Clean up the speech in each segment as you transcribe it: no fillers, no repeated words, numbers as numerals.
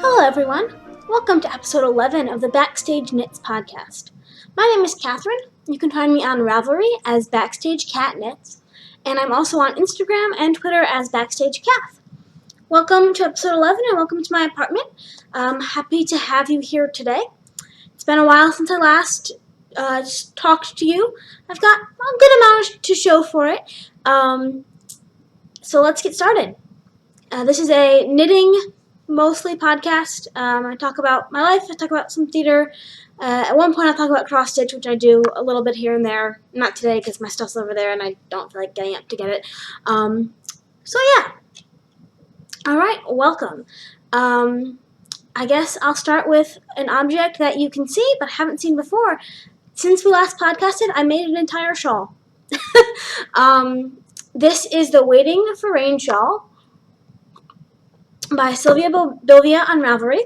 Hello everyone, welcome to episode 11 of the BackstageKnits podcast. My name is Catherine. You can find me on Ravelry as BackstageKnits, and I'm also on Instagram and Twitter as BackstageCath. Welcome to episode 11 and welcome to my apartment. I'm happy to have you here today. It's been a while since I last talked to you. I've got a good amount to show for it, so let's get started. This is a knitting mostly podcast. I talk about my life, I talk about some theater. At one point I'll talk about cross stitch, which I do a little bit here and there. Not today because my stuff's over there and I don't feel like getting up to get it. So yeah. Alright, welcome. I guess I'll start with an object that you can see but haven't seen before. Since we last podcasted, I made an entire shawl. This is the Waiting for Rain shawl by Sylvia Bilvia on Ravelry.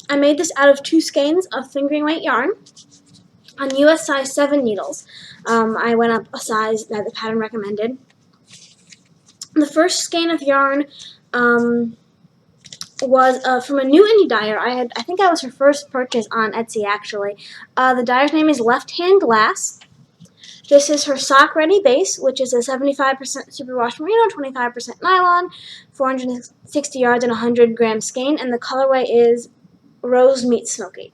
I made this out of 2 skeins of fingering weight yarn on US size 7 needles. I went up a size that the pattern recommended. The first skein of yarn was from a new indie dyer. I think I was her first purchase on Etsy actually. The dyer's name is Left Hand Glass. This is her sock ready base, which is a 75% superwash merino, 25% nylon, 460 yards and 100 gram skein, and the colorway is Rose Meets Smoky.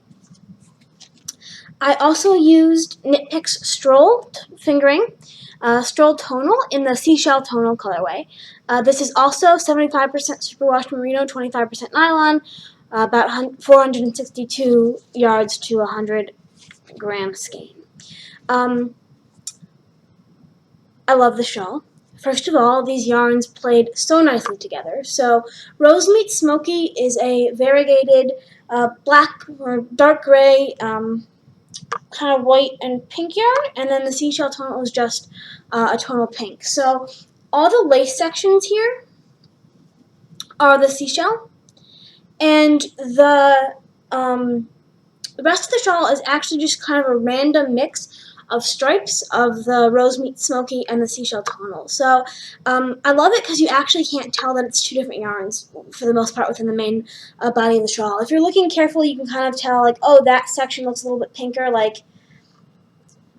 I also used Knit Picks Stroll fingering, Stroll Tonal in the Seashell Tonal colorway. This is also 75% superwash merino, 25% nylon, about 462 yards to 100 gram skein. I love the shawl. First of all, these yarns played so nicely together. So Rose Meets Smoky is a variegated black or dark gray, kind of white and pink yarn, and then the Seashell Tonal is just a tonal pink. So all the lace sections here are the seashell, and the rest of the shawl is actually just kind of a random mix of stripes of the Rose Meets Smoky and the Seashell Tonal. So I love it because you actually can't tell that it's 2 different yarns for the most part within the main body of the shawl. If you're looking carefully, you can kind of tell, like, oh, that section looks a little bit pinker, like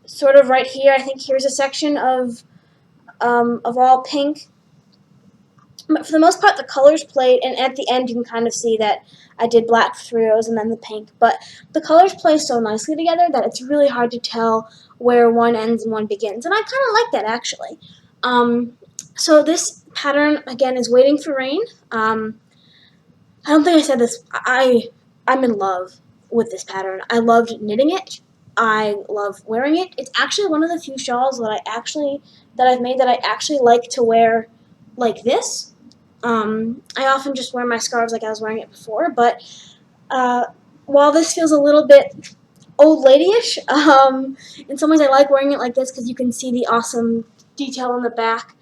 sort of right here. I think here's a section of all pink. But for the most part, the colors played, and at the end you can kind of see that I did black for 3 rows and then the pink. But the colors play so nicely together that it's really hard to tell where one ends and one begins. And I kind of like that, actually. So this pattern, again, is Waiting for Rain. I don't think I said this. I'm in love with this pattern. I loved knitting it. I love wearing it. It's actually one of the few shawls that I've made that I actually like to wear like this. I often just wear my scarves like I was wearing it before, but while this feels a little bit old lady-ish, in some ways I like wearing it like this because you can see the awesome detail in the back.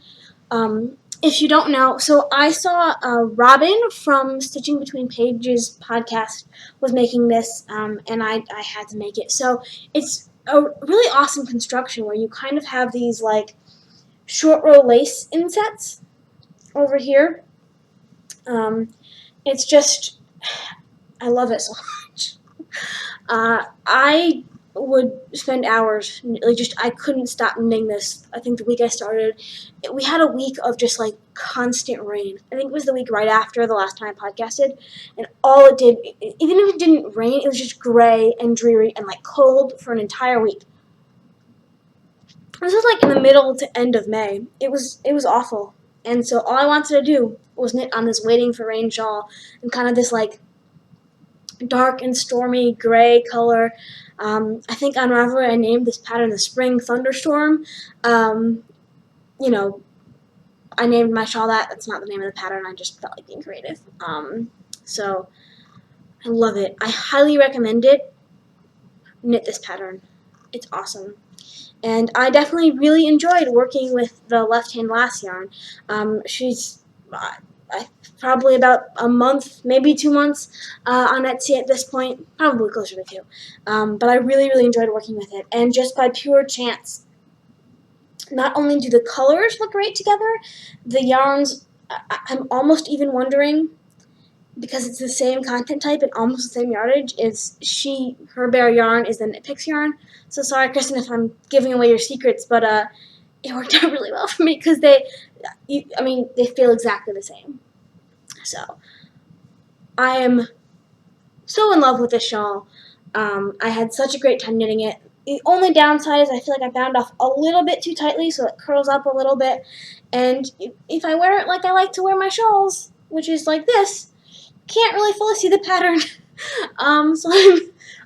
If you don't know, so I saw Robin from Stitching Between Pages podcast was making this, and I had to make it. So it's a really awesome construction where you kind of have these like short row lace insets over here. It's just, I love it so much. I would spend hours, I couldn't stop knitting this. I think the week I started, we had a week of just like constant rain. I think it was the week right after the last time I podcasted, and all it did, even if it didn't rain, it was just gray and dreary and like cold for an entire week. This was like in the middle to end of May. It was awful. And so all I wanted to do was knit on this Waiting for Rain shawl and kind of this like dark and stormy gray color. I think on Ravelry I named this pattern the Spring Thunderstorm. You know, I named my shawl that. That's not the name of the pattern. I just felt like being creative. So I love it. I highly recommend it. Knit this pattern. It's awesome. And I definitely really enjoyed working with the Left Hand Glass yarn. She's probably about a month, maybe 2 months on Etsy at this point, probably closer to 2. But I really, really enjoyed working with it. And just by pure chance, not only do the colors look great together, the yarns, I'm almost even wondering because it's the same content type and almost the same yardage, is her bare yarn is the Knit Picks yarn. So sorry, Kristen, if I'm giving away your secrets, but it worked out really well for me because they feel exactly the same. So I am so in love with this shawl. I had such a great time knitting it. The only downside is I feel like I bound off a little bit too tightly, so it curls up a little bit. And if I wear it like I like to wear my shawls, which is like this, can't really fully see the pattern. So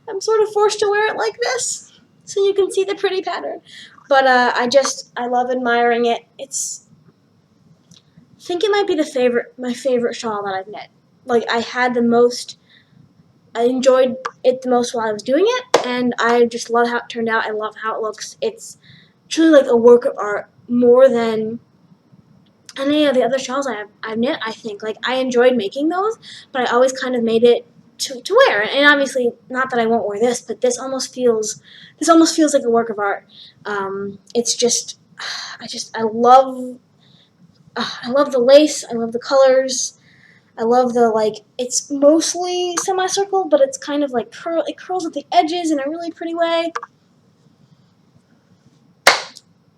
I'm sort of forced to wear it like this, so you can see the pretty pattern. But I love admiring it. I think it might be my favorite shawl that I've knit. Like I enjoyed it the most while I was doing it, and I just love how it turned out. I love how it looks. It's truly like a work of art more than any of the other shawls I've knit, I think. Like, I enjoyed making those, but I always kind of made it to wear. And obviously, not that I won't wear this, but this almost feels like a work of art. It's just, I love the lace. I love the colors. I love it's mostly semicircle, but it's kind of like it curls at the edges in a really pretty way.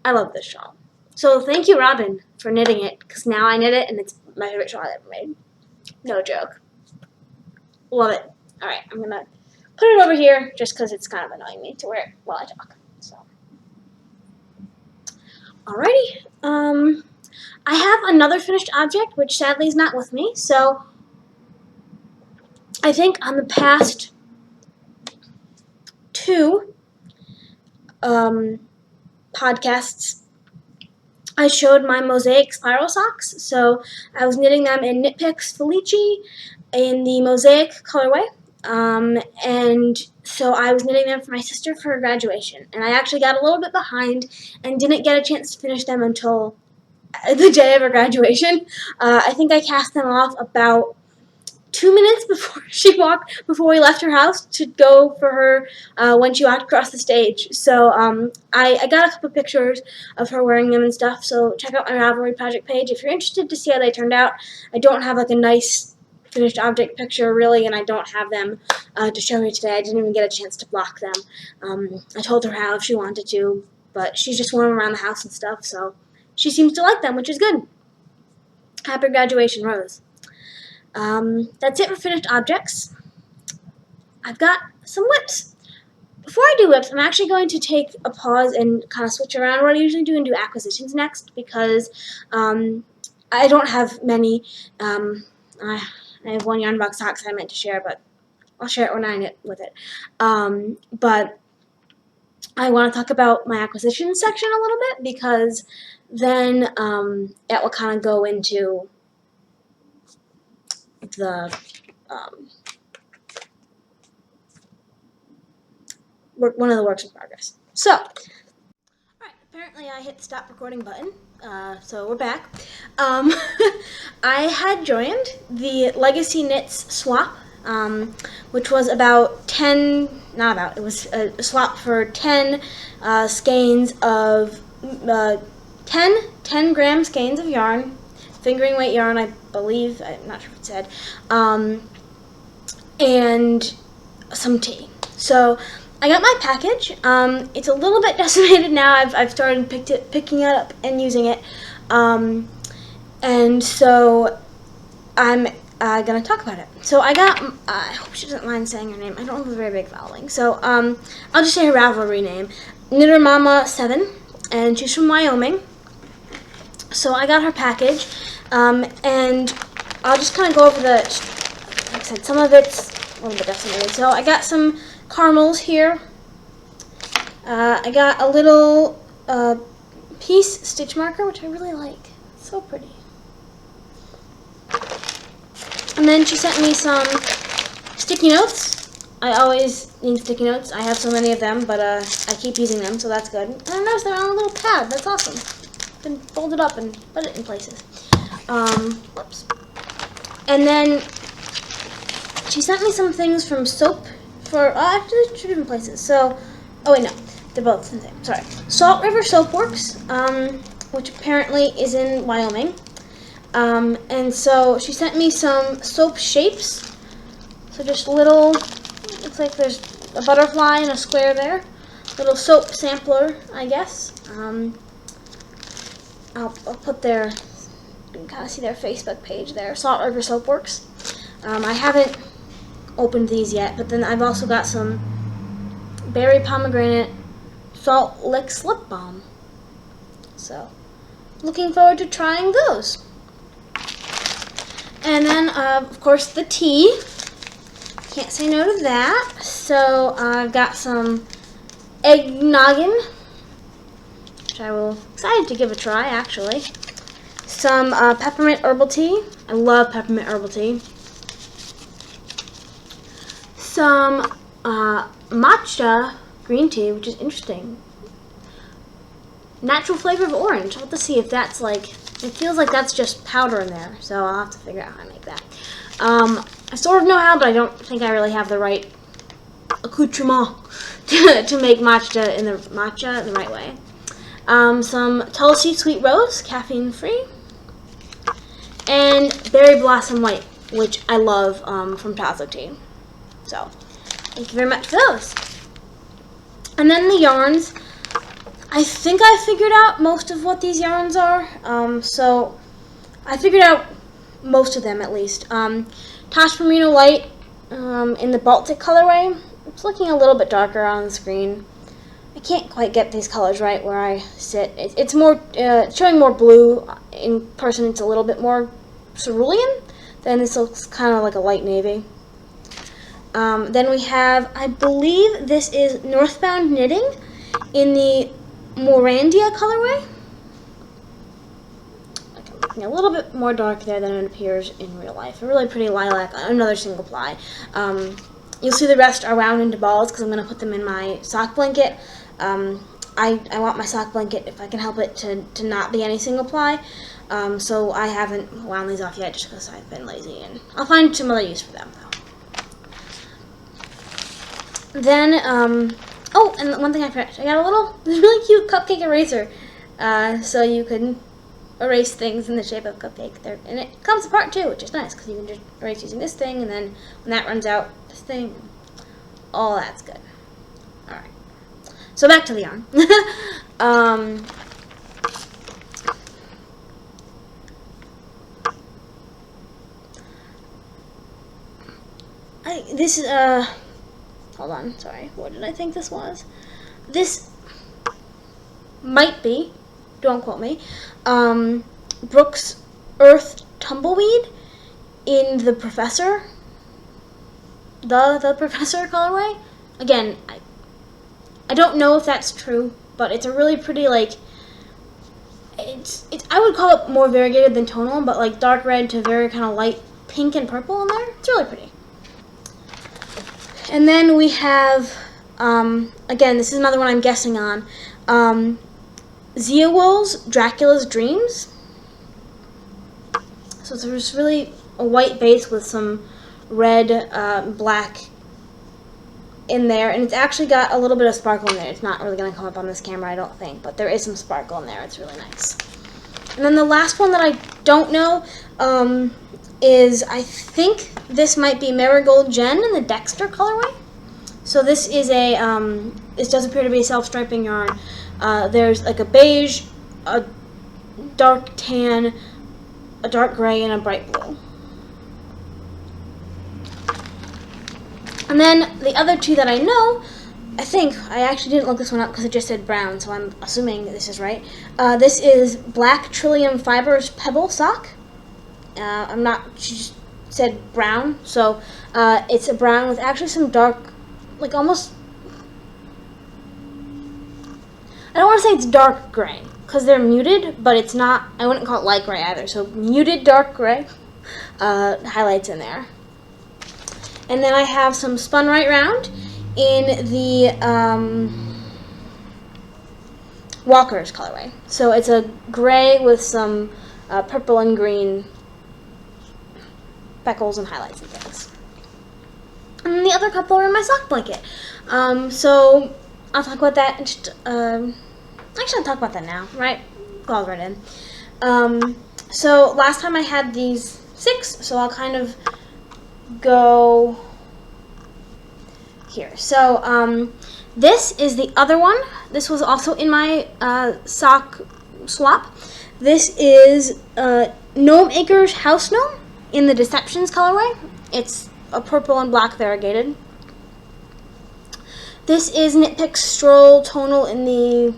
I love this shawl. So thank you, Robin, for knitting it, because now I knit it, and it's my favorite shawl I've ever made. No joke. Love it. All right, I'm going to put it over here just because it's kind of annoying me to wear it while I talk. So, alrighty. I have another finished object, which sadly is not with me, so I think on the past two podcasts, I showed my mosaic spiral socks. So I was knitting them in Knit Picks Felici in the mosaic colorway. And so I was knitting them for my sister for her graduation. And I actually got a little bit behind and didn't get a chance to finish them until the day of her graduation. I think I cast them off about 2 minutes before we left her house to go for her when she walked across the stage. So I got a couple pictures of her wearing them and stuff. So check out my Ravelry project page if you're interested to see how they turned out. I don't have like a nice finished object picture really, and I don't have them to show you today. I didn't even get a chance to block them. I told her how if she wanted to, but she's just worn them around the house and stuff. So she seems to like them, which is good. Happy graduation, Rose. That's it for finished objects. I've got some whips. Before I do whips, I'm actually going to take a pause and kind of switch around what I usually do and do acquisitions next, because I don't have many. I have one yarn box socks I meant to share, but I'll share it when I knit with it. But I want to talk about my acquisitions section a little bit, because then it will kind of go into the one of the works in progress. So, alright, apparently I hit the stop recording button, so we're back. I had joined the Legacy Knits swap, which was about 10, it was a swap for 10 skeins of, 10 gram skeins of yarn, fingering weight yarn, I believe, I'm not sure if it said, and some tea. So I got my package. It's a little bit decimated now. I've started picking it up and using it, and so I'm gonna talk about it. So I got. I hope she doesn't mind saying her name. I don't have a very big following, so I'll just say her Ravelry name, Knitter Mama 7, and she's from Wyoming. So I got her package, and I'll just kind of go over like I said, some of it's a little bit decimated. So I got some caramels here. I got a little piece stitch marker, which I really like. It's so pretty. And then she sent me some sticky notes. I always need sticky notes. I have so many of them, but I keep using them, so that's good. And I noticed they're on a little pad. That's awesome. Can fold it up and put it in places. Whoops. And then she sent me some things from Soap for, actually 2 different places. So, oh wait, no, they're both the same. Sorry. Salt River Soap Works, which apparently is in Wyoming. And so she sent me some soap shapes. So just little, looks like there's a butterfly and a square there. Little soap sampler, I guess. I'll put their, you can kind of see their Facebook page there, Salt River Soap Works. I haven't opened these yet, but then I've also got some berry pomegranate salt licks lip balm. So, looking forward to trying those. And then, of course, the tea. Can't say no to that. So, I've got some eggnoggin, which I will excited to give a try, actually. Some peppermint herbal tea. I love peppermint herbal tea. Some matcha green tea, which is interesting. Natural flavor of orange. I'll have to see if that's like, it feels like that's just powder in there, so I'll have to figure out how to make that. I sort of know how, but I don't think I really have the right accoutrement to make matcha in the right way. Some Tulsi Sweet Rose, caffeine free, and Berry Blossom White, which I love from Tazo Tea. So, thank you very much for those. And then the yarns. I think I figured out most of what these yarns are. So, I figured out most of them at least. Tosh Merino Light in the Baltic colorway. It's looking a little bit darker on the screen. I can't quite get these colors right where I sit. It's more showing more blue. In person, it's a little bit more cerulean. Then this looks kind of like a light navy. Then we have, I believe this is Northbound Knitting in the Morandia colorway. A little bit more dark there than it appears in real life. A really pretty lilac, another single ply. You'll see the rest are wound into balls because I'm going to put them in my sock blanket. I want my sock blanket, if I can help it, to not be any single ply. So I haven't wound these off yet just because I've been lazy, and I'll find some other use for them though. Then, oh, and one thing I forgot, I got this really cute cupcake eraser, so you can erase things in the shape of a cupcake. And it comes apart too, which is nice, because you can just erase using this thing, and then when that runs out, this thing, all that's good. Alright, so back to the yarn. This is, hold on, sorry, what did I think this was? This might be, don't quote me, Brooks Earth Tumbleweed in the Professor, the Professor colorway. Again, I don't know if that's true, but it's a really pretty, like, it's I would call it more variegated than tonal, but like dark red to very kind of light pink and purple in there. It's really pretty. And then we have, again, this is another one I'm guessing on, Zeowol's Dracula's Dreams. So there's really a white base with some red, black in there, and it's actually got a little bit of sparkle in there. It's not really going to come up on this camera, I don't think, but there is some sparkle in there. It's really nice. And then the last one that I don't know is, I think this might be Marigold Jen in the Dexter colorway. So this is a, this does appear to be a self-striping yarn. There's like a beige, a dark tan, a dark gray, and a bright blue. And then the other two that I know, I think, I actually didn't look this one up because it just said brown, so I'm assuming this is right. This is Black Trillium Fibers Pebble Sock. I'm not, she just said brown, so it's a brown with actually some dark, like almost, I don't want to say it's dark gray, because they're muted, but it's not, I wouldn't call it light gray either, so muted dark gray highlights in there. And then I have some Spun Right Round in the Walker's colorway. So it's a gray with some purple and green speckles and highlights and things. And then the other couple are in my sock blanket. So I'll talk about that. Actually, I'll talk about that now, right? Falls right in. So last time I had these 6, so I'll kind of go here. So this is the other one. This was also in my sock swap. This is Gnome Acres House Gnome in the Deceptions colorway. It's a purple and black variegated. This is Knit Pick Stroll Tonal in the,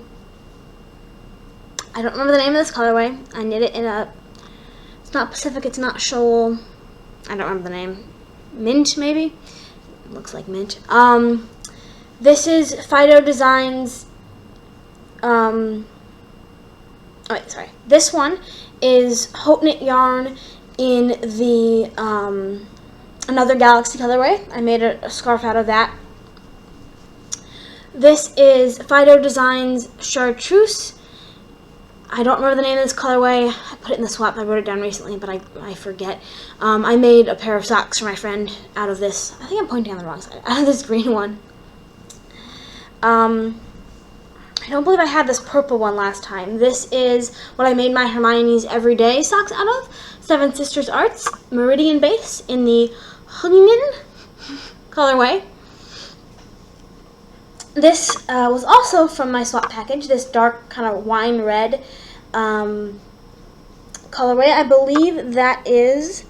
I don't remember the name of this colorway. I knit it in a, it's not Pacific, it's not Shoal, I don't remember the name. Mint, maybe? It looks like mint. This is Fido Designs, This one is Hope Knit yarn in the Another Galaxy colorway. I made a scarf out of that. This is Fido Designs Chartreuse. I don't remember the name of this colorway. I put it in the swap. I wrote it down recently, but I forget. I made a pair of socks for my friend out of this. I think I'm pointing on the wrong side. Out of this green one. I don't believe I had this purple one last time. This is what I made my Hermione's Everyday socks out of. Seven Sisters Arts Meridian Base in the Hugmin colorway. This was also from my swap package, this dark kind of wine red colorway. I believe that is,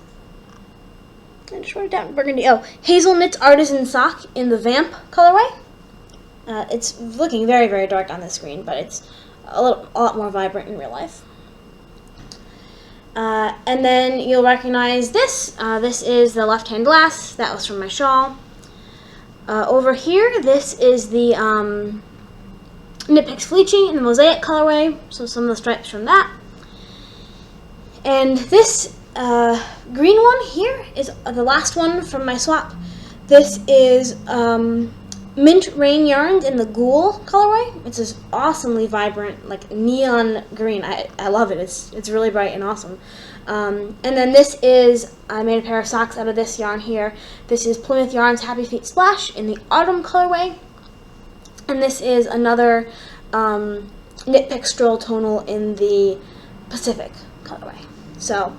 I just wrote it down, burgundy. Oh, Hazel Knits Artisan Sock in the Vamp colorway. It's looking very, very dark on the screen, but it's a lot more vibrant in real life. And then you'll recognize this. This is the Left Hand Glass. That was from my shawl. Over here, this is the Knit Picks Fleeching in the Mosaic colorway, so some of the stripes from that. And this green one here is the last one from my swap. This is Mint Rain Yarns in the Ghoul colorway. It's this awesomely vibrant, like neon green. I love it. It's really bright and awesome. And then this is, I made a pair of socks out of this yarn here. This is Plymouth Yarn's Happy Feet Splash in the Autumn colorway. And this is another Knit Pick Stroll Tonal in the Pacific colorway. So,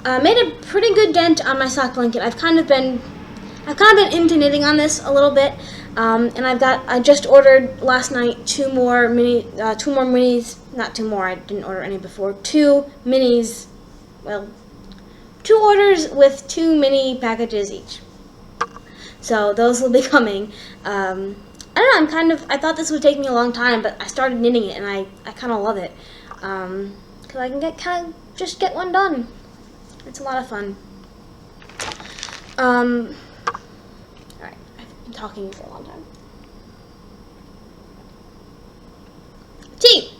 made a pretty good dent on my sock blanket. I've kind of been into knitting on this a little bit. And I just ordered last night two more minis, not two more, I didn't order any before, 2 minis. Well, 2 orders with 2 mini packages each. So those will be coming. I don't know, I thought this would take me a long time, but I started knitting it and I kind of love it. Because I can just get one done. It's a lot of fun. Alright, I've been talking for a long time. Tea!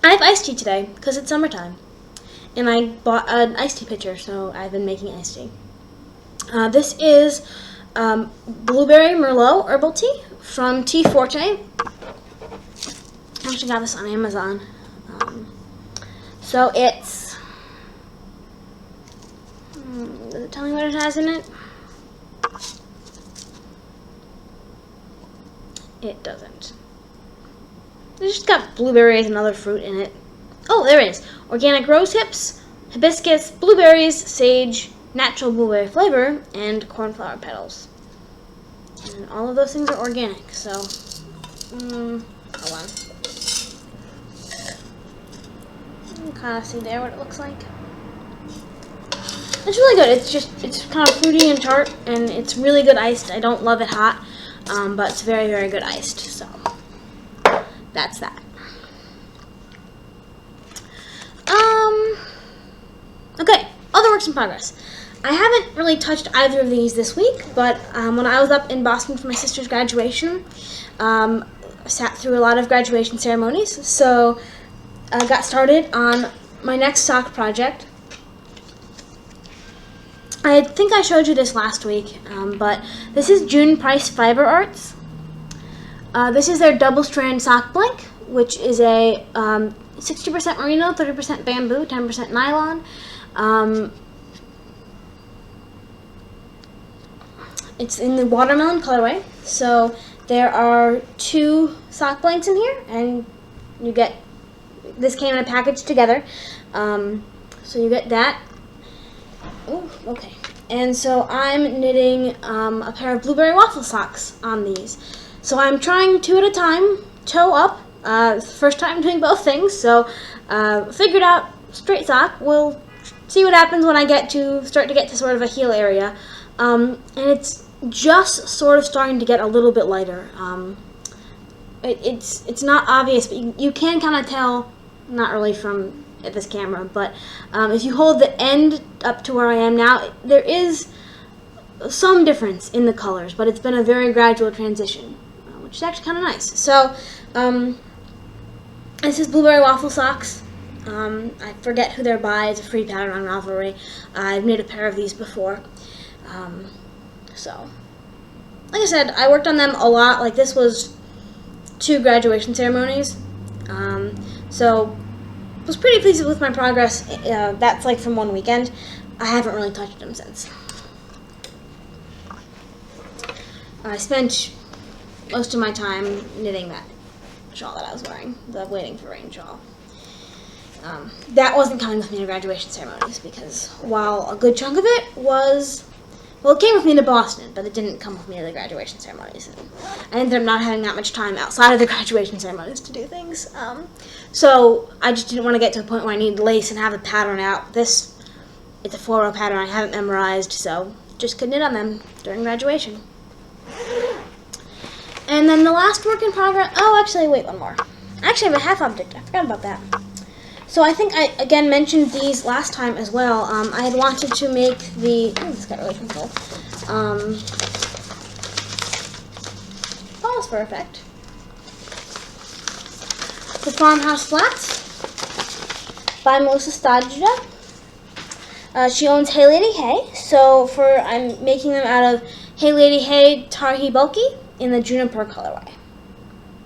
I have iced tea today because it's summertime. And I bought an iced tea pitcher, so I've been making iced tea. This is Blueberry Merlot Herbal Tea from Tea Forte. I actually got this on Amazon. So it's, does it tell me what it has in it? It doesn't. It's just got blueberries and other fruit in it. Oh, there it is. Organic rose hips, hibiscus, blueberries, sage, natural blueberry flavor, and cornflower petals. And all of those things are organic, so, hold on. You can kind of see there what it looks like. It's really good. It's kind of fruity and tart, and it's really good iced. I don't love it hot, but it's very, very good iced, so that's that. Okay, other works in progress. I haven't really touched either of these this week, but when I was up in Boston for my sister's graduation, I sat through a lot of graduation ceremonies, so I got started on my next sock project. I think I showed you this last week, but this is June Price Fiber Arts. This is their double strand sock blank, which is a 60% merino, 30% bamboo, 10% nylon. It's in the watermelon colorway, so there are 2 sock blanks in here, and you get, this came in a package together. So So you get that. Oh, okay. And so I'm knitting a pair of blueberry waffle socks on these. So I'm trying 2 at a time, toe up. First time doing both things, so figured out straight sock. We'll see what happens when I start to get to sort of a heel area. And it's just sort of starting to get a little bit lighter. It's not obvious, but you can kind of tell, not really from at this camera, but if you hold the end up to where I am now, there is some difference in the colors, but it's been a very gradual transition, which is actually kind of nice. So this is blueberry waffle socks. I forget who they're by. It's a free pattern on Ravelry. I've knit a pair of these before. So, like I said, I worked on them a lot. Like, this was 2 graduation ceremonies. So, was pretty pleased with my progress. That's like from one weekend. I haven't really touched them since. I spent most of my time knitting that shawl that I was wearing, the Waiting for Rain shawl. That wasn't coming with me to graduation ceremonies because while a good chunk of it was, well, it came with me to Boston, but it didn't come with me to the graduation ceremonies. And I ended up not having that much time outside of the graduation ceremonies to do things. So I just didn't want to get to a point where I needed lace and have the pattern out. It's a 4-row pattern I haven't memorized, so just could knit on them during graduation. And then the last work in progress, oh, actually, wait, one more. I actually have a half object. I forgot about that. So I think I, again, mentioned these last time as well. I had wanted to make the, oh, this got really crinkle, pause for effect. The Farmhouse Flats by Melissa Stadja. She owns Hey Lady Hey, so I'm making them out of Hey Lady Hey Tarhi Bulky in the Juniper colorway.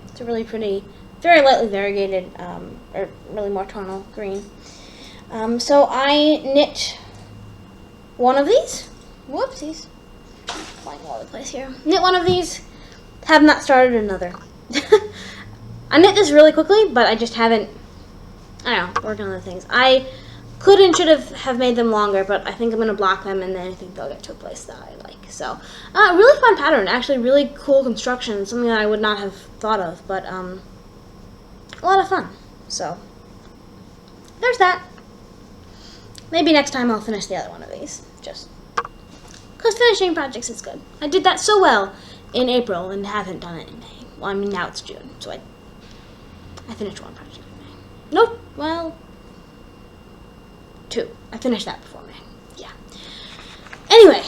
It's a really pretty, very lightly variegated, or really more tonal green. So I knit one of these. Whoopsies. Flying all over the place here. Knit one of these, have not started another. I knit this really quickly, but I just haven't, I don't know, working on other things. I could and should have made them longer, but I think I'm going to block them, and then I think they'll get to a place that I like. So, really fun pattern. Actually, really cool construction. Something that I would not have thought of, but a lot of fun. So, there's that. Maybe next time I'll finish the other one of these. Just because finishing projects is good. I did that so well in April and haven't done it in May. Well, I mean, now it's June, so I finished one project in May. Nope. Well, 2. I finished that before May. Yeah. Anyway,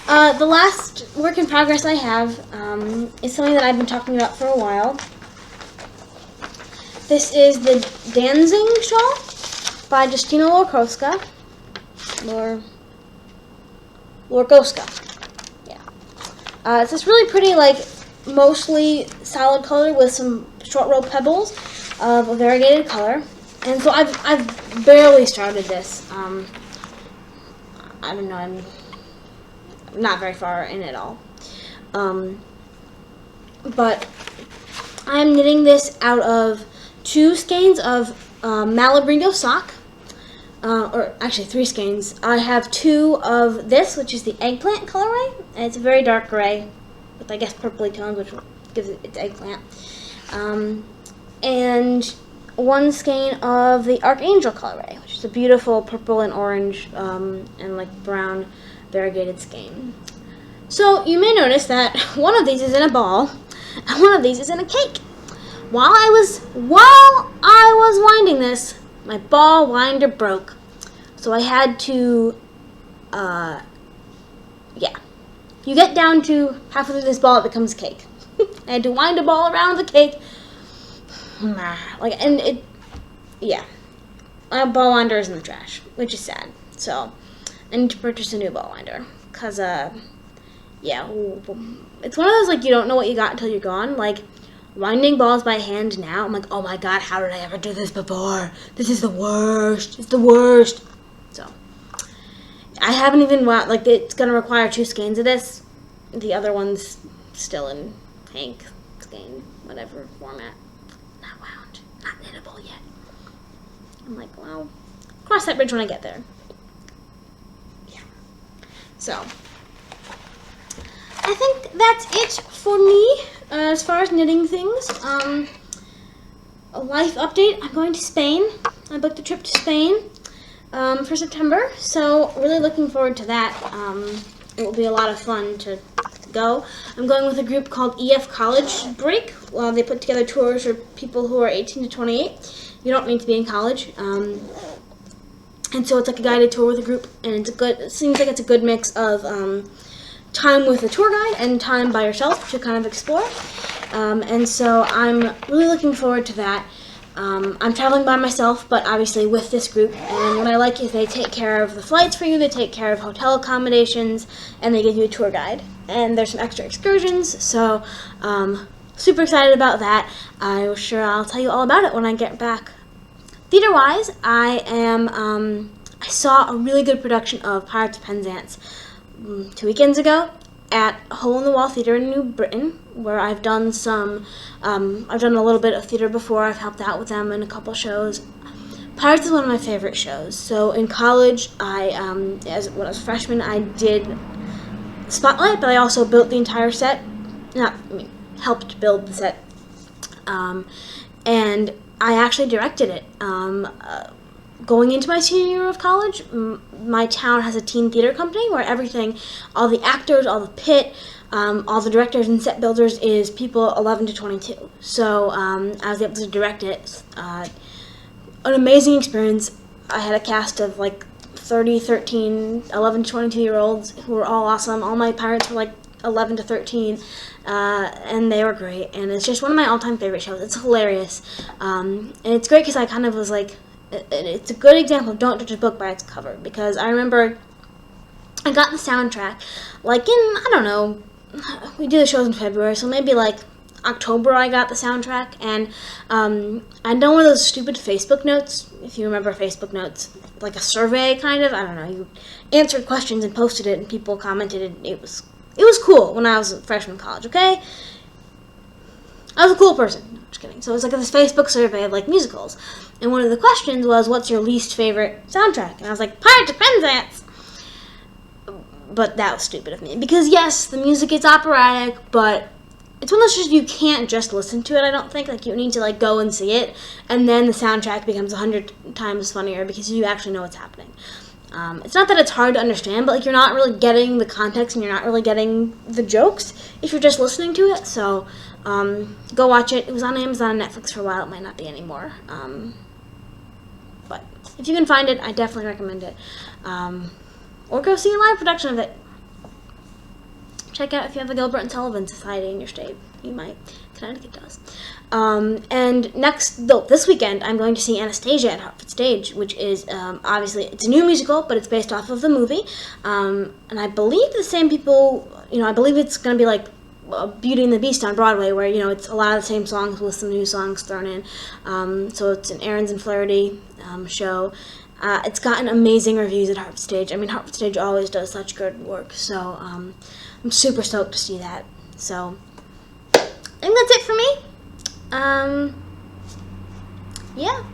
the last work in progress I have is something that I've been talking about for a while. This is the Dancing shawl by Justina Lorkowska. Lorkowska. Yeah. It's this really pretty, like, mostly solid color with some short row pebbles of a variegated color. And so I've barely started this. I don't know, I'm not very far in at all. But I'm knitting this out of 2 skeins of Malabrigo sock. Or actually 3 skeins. I have 2 of this, which is the eggplant colorway. And it's a very dark gray with, I guess, purpley tones, which gives it its eggplant. And 1 skein of the Archangel colorway, which is a beautiful purple and orange and like brown variegated skein. So you may notice that one of these is in a ball and one of these is in a cake. While I was winding this, my ball winder broke. So I had to, yeah. You get down to halfway through this ball, it becomes a cake. I had to wind a ball around the cake. Like, and it, yeah. My ball winder is in the trash, which is sad. So, I need to purchase a new ball winder. Because, yeah. It's one of those, like, you don't know what you got until you're gone. Like, winding balls by hand now, I'm like, oh my god, how did I ever do this before? This is the worst. It's the worst. So, I haven't even wound, like, it's going to require 2 skeins of this. The other one's still in hank, skein, whatever format. Not wound. Not knittable yet. I'm like, well, cross that bridge when I get there. Yeah. So, I think that's it for me as far as knitting things. A life update, I'm going to Spain. I booked a trip to Spain for September, so really looking forward to that. It will be a lot of fun to go. I'm going with a group called EF College Break. They put together tours for people who are 18 to 28. You don't need to be in college. And so it's like a guided tour with a group, and it seems like it's a good mix of time with a tour guide and time by yourself to kind of explore. And so I'm really looking forward to that. I'm traveling by myself, but obviously with this group, and what I like is they take care of the flights for you, they take care of hotel accommodations, and they give you a tour guide. And there's some extra excursions, so super excited about that. I'm sure I'll tell you all about it when I get back. Theater-wise, I saw a really good production of Pirates of Penzance 2 weekends ago at Hole in the Wall Theater in New Britain, where I've done a little bit of theater before. I've helped out with them in a couple shows. Pirates is one of my favorite shows. So in college, when I was a freshman, I did Spotlight, but I also built the entire set. Helped build the set. And I actually directed it. Going into my senior year of college, my town has a teen theater company where all the actors, all the pit, all the directors and set builders is people 11 to 22. So I was able to direct it. An amazing experience. I had a cast of like 30, 13, 11 to 22-year-olds who were all awesome. All my pirates were like 11 to 13, and they were great. And it's just one of my all-time favorite shows. It's hilarious. And it's great because I kind of was like, it's a good example of don't judge a book by its cover, because I remember I got the soundtrack like in, I don't know, we do the shows in February, so maybe like October I got the soundtrack, and I'd done one of those stupid Facebook notes, if you remember Facebook notes, like a survey kind of, I don't know, you answered questions and posted it and people commented, and it was cool when I was a freshman in college, okay? I was a cool person. No, just kidding. So it was like this Facebook survey of like musicals. And one of the questions was, what's your least favorite soundtrack? And I was like, Pirates of Penzance! But that was stupid of me. Because yes, the music is operatic, but it's one of those shows you can't just listen to it, I don't think. Like, you need to like go and see it. And then the soundtrack becomes 100 times funnier because you actually know what's happening. It's not that it's hard to understand, but like you're not really getting the context and you're not really getting the jokes if you're just listening to it. So go watch it. It was on Amazon and Netflix for a while. It might not be anymore. But if you can find it, I definitely recommend it. Or go see a live production of it. Check out if you have the Gilbert and Sullivan Society in your state. You might. Connecticut does. And this weekend, I'm going to see Anastasia at Hartford Stage, which is, obviously, it's a new musical, but it's based off of the movie. And I believe the same people, I believe it's going to be like Beauty and the Beast on Broadway, where, it's a lot of the same songs with some new songs thrown in. So it's an Aarons and Flaherty show. It's gotten amazing reviews at Hartford Stage. I mean, Hartford Stage always does such good work, so I'm super stoked to see that. So I think that's it for me. Yeah.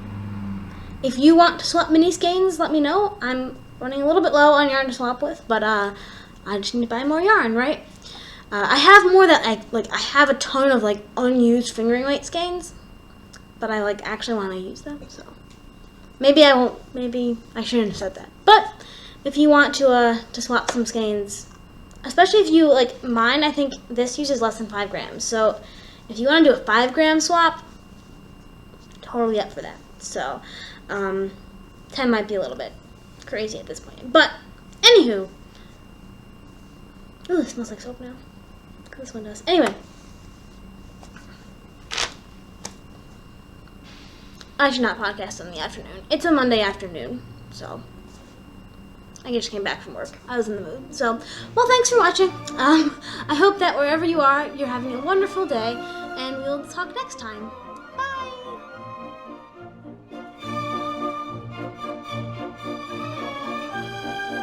If you want to swap mini skeins, let me know. I'm running a little bit low on yarn to swap with, but I just need to buy more yarn, right? I have more that I have a ton of like unused fingering weight skeins, but I actually want to use them, so maybe I won't. Maybe I shouldn't have said that. But if you want to swap some skeins, especially if you like mine, I think this uses less than 5 grams. So if you want to do a 5-gram swap, totally up for that. So 10 might be a little bit crazy at this point. But anywho, ooh, it smells like soap now. This one does. Anyway, I should not podcast in the afternoon. It's a Monday afternoon, so I just came back from work. I was in the mood. So, well, thanks for watching. I hope that wherever you are, you're having a wonderful day, and we'll talk next time.